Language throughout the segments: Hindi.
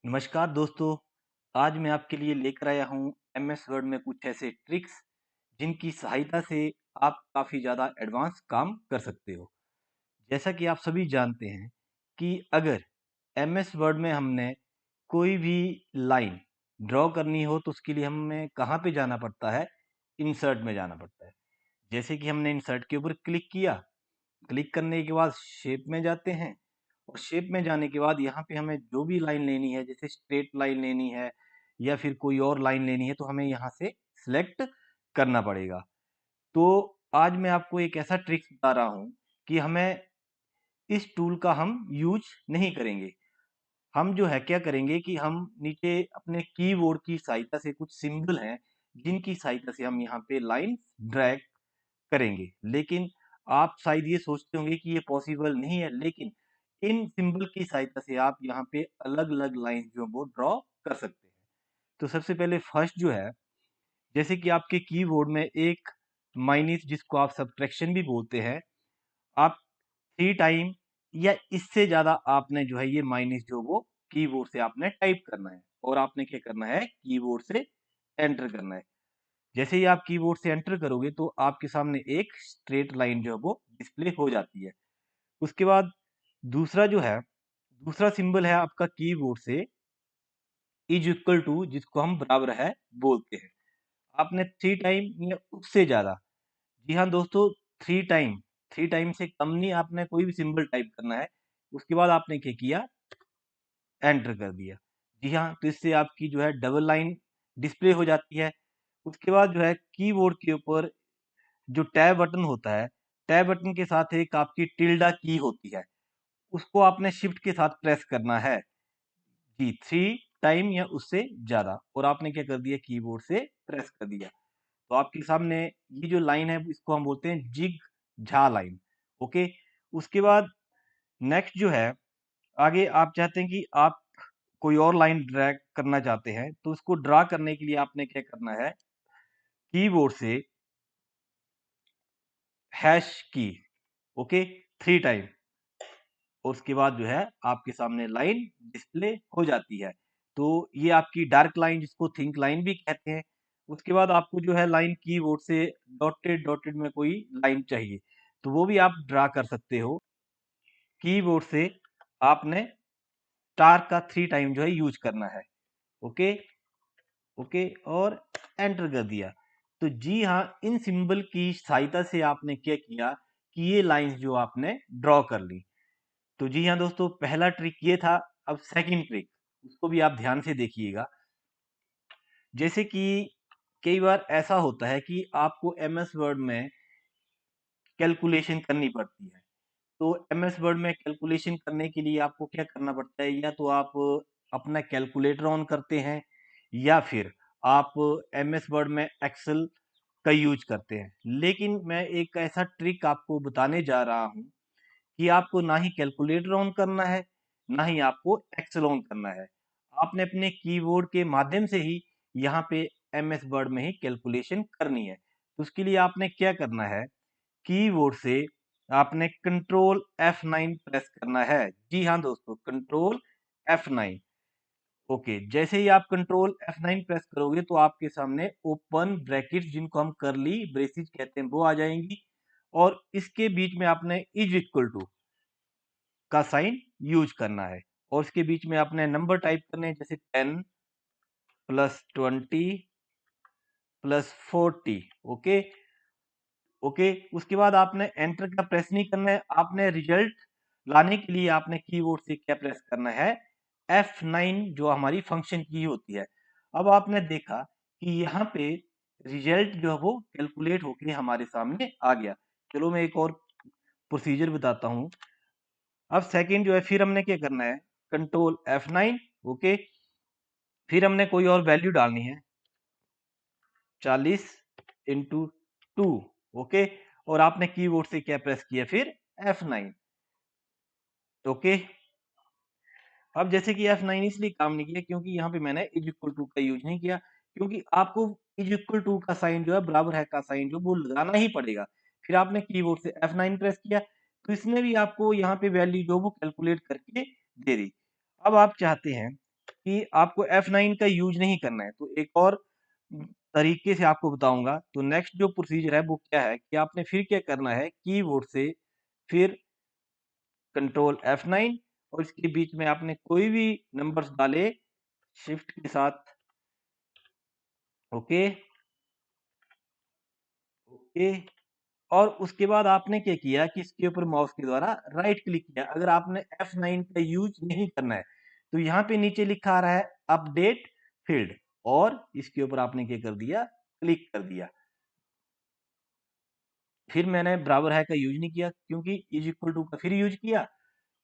नमस्कार दोस्तों। आज मैं आपके लिए लेकर आया हूँ एमएस वर्ड में कुछ ऐसे ट्रिक्स जिनकी सहायता से आप काफ़ी ज़्यादा एडवांस काम कर सकते हो। जैसा कि आप सभी जानते हैं कि अगर एमएस वर्ड में हमने कोई भी लाइन ड्रॉ करनी हो तो उसके लिए हमें कहाँ पे जाना पड़ता है? इंसर्ट में जाना पड़ता है। जैसे कि हमने इंसर्ट के ऊपर क्लिक किया, क्लिक करने के बाद शेप में जाते हैं और शेप में जाने के बाद यहाँ पे हमें जो भी लाइन लेनी है, जैसे स्ट्रेट लाइन लेनी है या फिर कोई और लाइन लेनी है, तो हमें यहाँ से सिलेक्ट करना पड़ेगा। तो आज मैं आपको एक ऐसा ट्रिक्स बता रहा हूँ कि हमें इस टूल का हम यूज नहीं करेंगे। हम जो है क्या करेंगे कि हम नीचे अपने कीबोर्ड की सहायता से कुछ सिंबल हैं जिनकी सहायता से हम यहाँ पे लाइन ड्रैग करेंगे। लेकिन आप शायद ये सोचते होंगे कि ये पॉसिबल नहीं है, लेकिन इन सिंबल की सहायता से आप यहाँ पे अलग-अलग लाइन जो है वो ड्रॉ कर सकते हैं। तो सबसे पहले फर्स्ट जो है, जैसे कि आपके कीबोर्ड में एक माइनस जिसको आप सबट्रैक्शन भी बोलते हैं, आप 3 टाइम या इससे ज़्यादा आपने जो है ये माइनस जो वो कीबोर्ड से आपने टाइप करना है और आपने क्या करना है कीबोर्ड से एंटर करना है। जैसे ही आप कीबोर्ड से एंटर करोगे तो आपके सामने एक स्ट्रेट लाइन जो है वो डिस्प्ले हो जाती है। उसके बाद दूसरा जो है, दूसरा सिंबल है आपका कीबोर्ड से इज इक्वल टू जिसको हम बराबर है बोलते हैं। आपने 3 टाइम या उससे ज़्यादा, जी हाँ दोस्तों, 3 टाइम, 3 टाइम से कम नहीं आपने कोई भी सिंबल टाइप करना है। उसके बाद आपने क्या किया, एंटर कर दिया। जी हाँ, तो इससे आपकी जो है डबल लाइन डिस्प्ले हो जाती है। उसके बाद जो है कीबोर्ड के ऊपर जो टैब बटन होता है, टैब बटन के साथ एक आपकी टिल्डा की होती है, उसको आपने शिफ्ट के साथ प्रेस करना है। जी, 3 टाइम या उससे ज़्यादा और आपने क्या कर दिया कीबोर्ड से प्रेस कर दिया। तो आपके सामने ये जो लाइन है इसको हम बोलते हैं जिग झा लाइन। ओके, उसके बाद नेक्स्ट जो है, आगे आप चाहते हैं कि आप कोई और लाइन ड्रैग करना चाहते हैं, तो उसको ड्रा करने के लिए आपने क्या करना है, कीबोर्ड से हैश की, ओके, 3 टाइम और उसके बाद जो है आपके सामने लाइन डिस्प्ले हो जाती है। तो ये आपकी डार्क लाइन जिसको थिंक लाइन भी कहते हैं। उसके बाद आपको जो है लाइन कीबोर्ड से डॉटेड डॉटेड में कोई लाइन चाहिए, तो वो भी आप ड्रा कर सकते हो। कीबोर्ड से आपने स्टार का 3 टाइम जो है यूज करना है। ओके, ओके और एंटर कर दिया। तो जी हाँ, इन सिंबल की सहायता से आपने क्या किया कि ये लाइंस जो आपने ड्रॉ कर ली। तो जी हाँ दोस्तों, पहला ट्रिक ये था। अब सेकंड ट्रिक, उसको भी आप ध्यान से देखिएगा। जैसे कि कई बार ऐसा होता है कि आपको एमएस वर्ड में कैलकुलेशन करनी पड़ती है। तो एमएस वर्ड में कैलकुलेशन करने के लिए आपको क्या करना पड़ता है, या तो आप अपना कैलकुलेटर ऑन करते हैं या फिर आप एमएस वर्ड में एक्सेल का यूज करते हैं। लेकिन मैं एक ऐसा ट्रिक आपको बताने जा रहा हूँ कि आपको ना ही कैलकुलेटर ऑन करना है, ना ही आपको एक्सेल ऑन करना है। आपने अपने कीबोर्ड के माध्यम से ही यहाँ पे एमएस वर्ड में ही कैलकुलेशन करनी है। तो उसके लिए आपने क्या करना है, कीबोर्ड से आपने कंट्रोल F9 प्रेस करना है। जी हाँ दोस्तों, कंट्रोल F9। ओके, जैसे ही आप कंट्रोल F9 प्रेस करोगे तो आपके सामने ओपन ब्रैकेट जिनको हम करली ब्रेसेस कहते हैं वो आ जाएंगी और इसके बीच में आपने इज इक्वल टू का साइन यूज करना है और इसके बीच में आपने नंबर टाइप करने हैं, जैसे 10 प्लस 20 प्लस 40। ओके, ओके, उसके बाद आपने एंटर का प्रेस नहीं करना है। आपने रिजल्ट लाने के लिए आपने कीबोर्ड से क्या प्रेस करना है, F9 जो हमारी फंक्शन की होती है। अब आपने देखा कि यहाँ पे रिजल्ट जो है वो कैलकुलेट होके हमारे सामने आ गया। चलो मैं एक और प्रोसीजर बताता हूँ। अब सेकंड जो है, फिर हमने क्या करना है, कंट्रोल F9। ओके, फिर हमने कोई और वैल्यू डालनी है, 40 इंटू 2। ओके, और आपने कीबोर्ड से क्या प्रेस किया, फिर F9। ओके, अब जैसे कि F9 इसलिए काम नहीं किया क्योंकि यहाँ पे मैंने इज इक्वल टू का यूज नहीं किया, क्योंकि आपको इज इक्वल टू का साइन जो है, बराबर है का साइन जो वो लगाना ही पड़ेगा। फिर आपने कीबोर्ड से F9 प्रेस किया तो इसने भी आपको यहाँ पे वैल्यू जो वो कैलकुलेट करके दे दी। अब आप चाहते हैं कि आपको F9 का यूज नहीं करना है। तो एक और तरीके से आपको बताऊंगा। तो नेक्स्ट जो प्रोसीजर है वो क्या है कि आपने फिर क्या करना है, कीबोर्ड से फिर कंट्रोल F9 और इसके बीच में आपने कोई भी नंबर्स डाले शिफ्ट के साथ। Okay okay. और उसके बाद आपने क्या किया कि इसके ऊपर माउस के द्वारा राइट क्लिक किया। अगर आपने F9 का यूज नहीं करना है तो यहाँ पे नीचे लिखा आ रहा है अपडेट फील्ड, और इसके ऊपर आपने क्या कर दिया, क्लिक कर दिया। फिर मैंने बराबर है का यूज नहीं किया क्योंकि इज इक्वल टू का फिर यूज किया,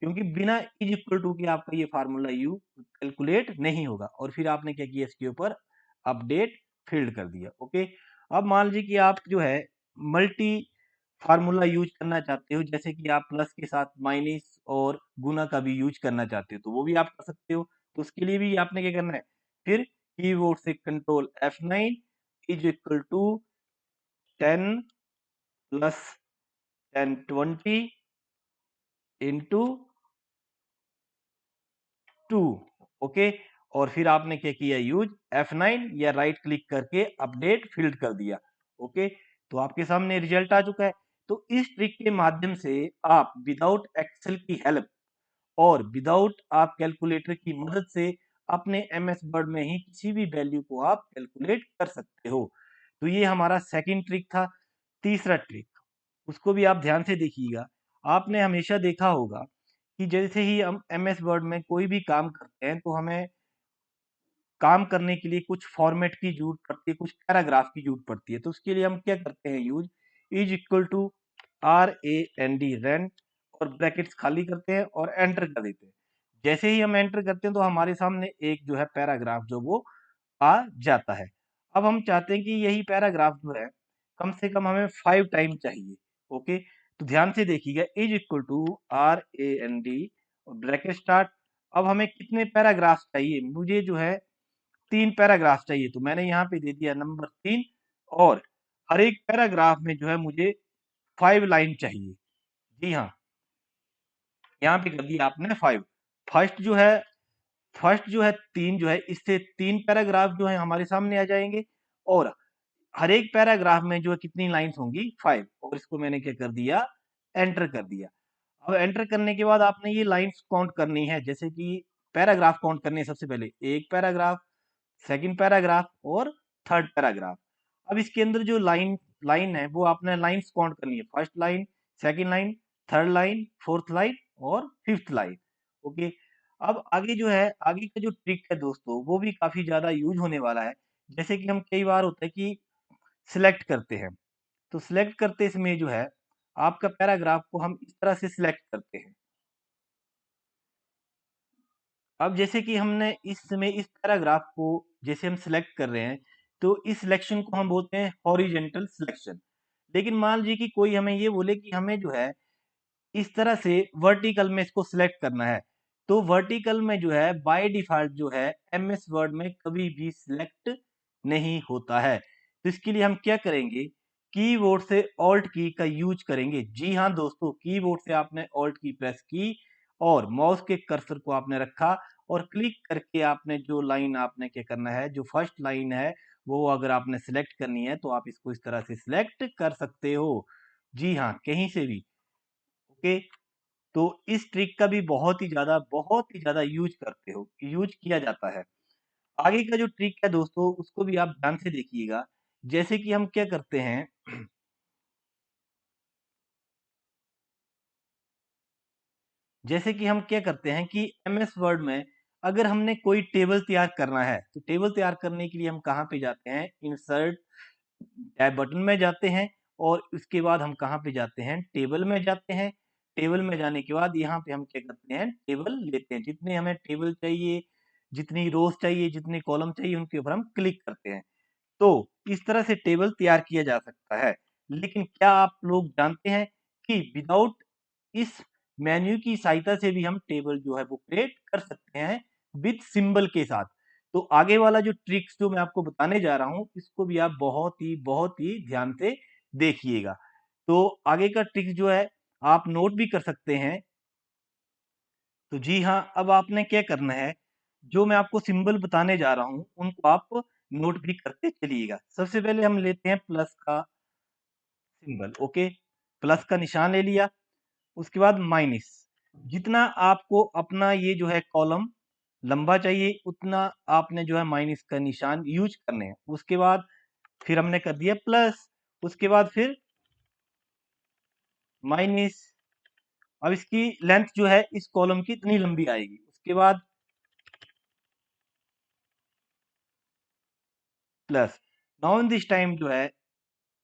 क्योंकि बिना इज इक्वल टू के आपका ये फार्मूला यू कैलकुलेट नहीं होगा। और फिर आपने क्या किया, इसके ऊपर अपडेट फील्ड कर दिया। ओके। अब मान लीजिए कि आप जो है मल्टी फार्मूला यूज करना चाहते हो, जैसे कि आप प्लस के साथ माइनस और गुना का भी यूज करना चाहते हो तो वो भी आप कर सकते हो। तो उसके लिए भी आपने क्या करना है, फिर कीबोर्ड से control F9 is equal to 10 plus 1020 into 2। Okay. और फिर आपने क्या किया, यूज F9 या राइट क्लिक करके अपडेट फील्ड कर दिया। ओके। तो आपके सामने रिजल्ट आ चुका है। तो इस ट्रिक के माध्यम से आप विदाउट एक्सेल की हेल्प और विदाउट आप कैलकुलेटर की मदद से अपने एमएस वर्ड में ही किसी भी वैल्यू को आप कैलकुलेट कर सकते हो। तो ये हमारा सेकंड ट्रिक था। तीसरा ट्रिक, उसको भी आप ध्यान से देखिएगा। आपने हमेशा देखा होगा कि जैसे ही हम एमएस वर्ड में कोई भी काम करते हैं तो हमें काम करने के लिए कुछ फॉर्मेट की जरूरत पड़ती है, कुछ पैराग्राफ की जरूरत पड़ती है। तो उसके लिए हम क्या करते हैं, use is equal to RAND rand और ब्रैकेट्स खाली करते हैं और एंटर कर देते हैं। जैसे ही हम एंटर करते हैं तो हमारे सामने एक जो है पैराग्राफ जो वो आ जाता है। अब हम चाहते हैं कि यही पैराग्राफ जो है कम से कम हमें 5 टाइम चाहिए। ओके। तो ध्यान से देखिएगा, इज इक्वल टू RAND और ब्रैकेट स्टार्ट। अब हमें कितने पैराग्राफ चाहिए, मुझे जो है 3 पैराग्राफ चाहिए। तो मैंने यहाँ पे दे दिया नंबर 3 और हर एक पैराग्राफ में जो है मुझे 5 लाइन चाहिए। जी हाँ, यहाँ पे कर दिया आपने 5। फर्स्ट जो है फर्स्ट जो है 3 जो है, इससे 3 पैराग्राफ जो है हमारे सामने आ जाएंगे और हर एक पैराग्राफ में जो है कितनी लाइन्स होंगी, 5। और इसको मैंने क्या कर दिया, एंटर कर दिया। अब एंटर करने के बाद आपने ये लाइन्स काउंट करनी है, जैसे कि पैराग्राफ काउंट करने हैं। सबसे पहले एक पैराग्राफ, सेकंड पैराग्राफ और थर्ड पैराग्राफ। अब इसके अंदर जो लाइन लाइन है वो आपने लाइंस काउंट करनी है, first line, second line, third line, fourth line और फिफ्थ लाइन। ओके। अब आगे जो है, आगे का जो ट्रिक है दोस्तों वो भी काफी ज्यादा यूज होने वाला है। जैसे कि हम कई बार होता है कि सिलेक्ट करते हैं, तो सिलेक्ट करते समय जो है आपका पैराग्राफ को हम इस तरह से सिलेक्ट करते हैं। अब जैसे कि हमने इस समय इस पैराग्राफ को जैसे हम सिलेक्ट कर रहे हैं तो इस सिलेक्शन को हम बोलते हैं हॉरिजेंटल सिलेक्शन। लेकिन मान लीजिए कि कोई हमें ये बोले कि हमें जो है इस तरह से वर्टिकल में इसको सिलेक्ट करना है, तो वर्टिकल में जो है बाय डिफॉल्ट जो है एमएस वर्ड में कभी भी सिलेक्ट नहीं होता है। तो इसके लिए हम क्या करेंगे, कीबोर्ड से ऑल्ट की का यूज करेंगे। जी हाँ दोस्तों, कीबोर्ड से आपने ऑल्ट की प्रेस की और माउस के कर्सर को आपने रखा और क्लिक करके आपने जो लाइन आपने क्या करना है, जो फर्स्ट लाइन है वो अगर आपने सिलेक्ट करनी है तो आप इसको इस तरह से सिलेक्ट कर सकते हो। जी हाँ, कहीं से भी। ओके। तो इस ट्रिक का भी बहुत ही ज्यादा यूज किया जाता है। आगे का जो ट्रिक है दोस्तों उसको भी आप ध्यान से देखिएगा। जैसे कि हम क्या करते हैं जैसे कि हम क्या करते हैं कि एमएस वर्ड में अगर हमने कोई टेबल तैयार करना है तो टेबल तैयार करने के लिए हम कहाँ पे जाते हैं, इंसर्ट टैब बटन में जाते हैं और उसके बाद हम कहाँ पे जाते हैं, टेबल में जाते हैं। टेबल में जाने के बाद यहाँ पे हम क्या करते हैं, टेबल लेते हैं। जितने हमें टेबल चाहिए, जितनी रोज चाहिए, जितने कॉलम चाहिए उनके ऊपर हम क्लिक करते हैं। तो इस तरह से टेबल तैयार किया जा सकता है। लेकिन क्या आप लोग जानते हैं कि विदाउट इस मेन्यू की सहायता से भी हम टेबल जो है वो क्रिएट कर सकते हैं विद सिंबल के साथ। तो आगे वाला जो ट्रिक्स जो मैं आपको बताने जा रहा हूं इसको भी आप बहुत ही ध्यान से देखिएगा। तो आगे का ट्रिक्स जो है आप नोट भी कर सकते हैं। तो जी हाँ, अब आपने क्या करना है, जो मैं आपको सिंबल बताने जा रहा हूँ उनको आप नोट भी करते चलिएगा। सबसे पहले हम लेते हैं प्लस का सिंबल। ओके, प्लस का निशान ले लिया। उसके बाद माइनस, जितना आपको अपना ये जो है कॉलम लंबा चाहिए उतना आपने जो है माइनस का निशान यूज करने हैं। उसके बाद फिर हमने कर दिया प्लस, उसके बाद फिर माइनस। अब इसकी लेंथ जो है इस कॉलम की इतनी लंबी आएगी। उसके बाद plus. Now in this time जो है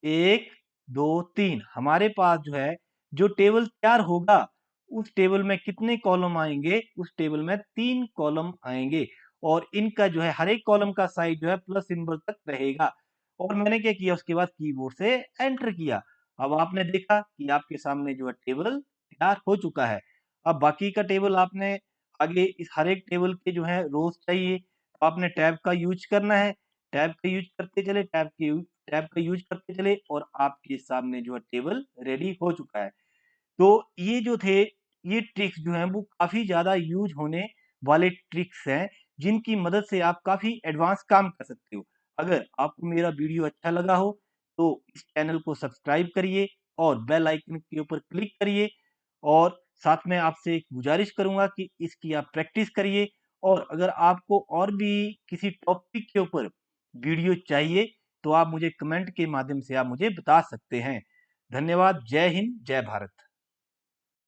1 2 3 हमारे पास जो है जो टेबल तैयार होगा उस टेबल में कितने कॉलम आएंगे? उस टेबल में 3 कॉलम आएंगे और इनका जो है हर एक कॉलम का साइज जो है प्लस सिंबल तक रहेगा। और मैंने क्या किया, उसके बाद कीबोर्ड से एंटर किया। अब आपने देखा कि आपके सामने जो है टेबल तैयार हो चुका है। अब बाकी का टेबल आपने आगे इस हर एक टेबल के जो है रोज चाहिए, तो आपने टैब का यूज करना है। टैब का यूज करते चले, टैब का यूज करते चले और आपके सामने जो है टेबल रेडी हो चुका है। तो ये जो थे, ये ट्रिक्स जो हैं वो काफ़ी ज़्यादा यूज़ होने वाले ट्रिक्स हैं, जिनकी मदद से आप काफ़ी एडवांस काम कर सकते हो। अगर आपको मेरा वीडियो अच्छा लगा हो, तो इस चैनल को सब्सक्राइब करिए और बेल आइकन के ऊपर क्लिक करिए और साथ में आपसे एक गुज़ारिश करूँगा कि इसकी आप प्रैक्टिस करिए। और अगर आपको और भी किसी टॉपिक के ऊपर वीडियो चाहिए, तो आप मुझे कमेंट के माध्यम से आप मुझे बता सकते हैं। धन्यवाद। जय हिंद, जय भारत।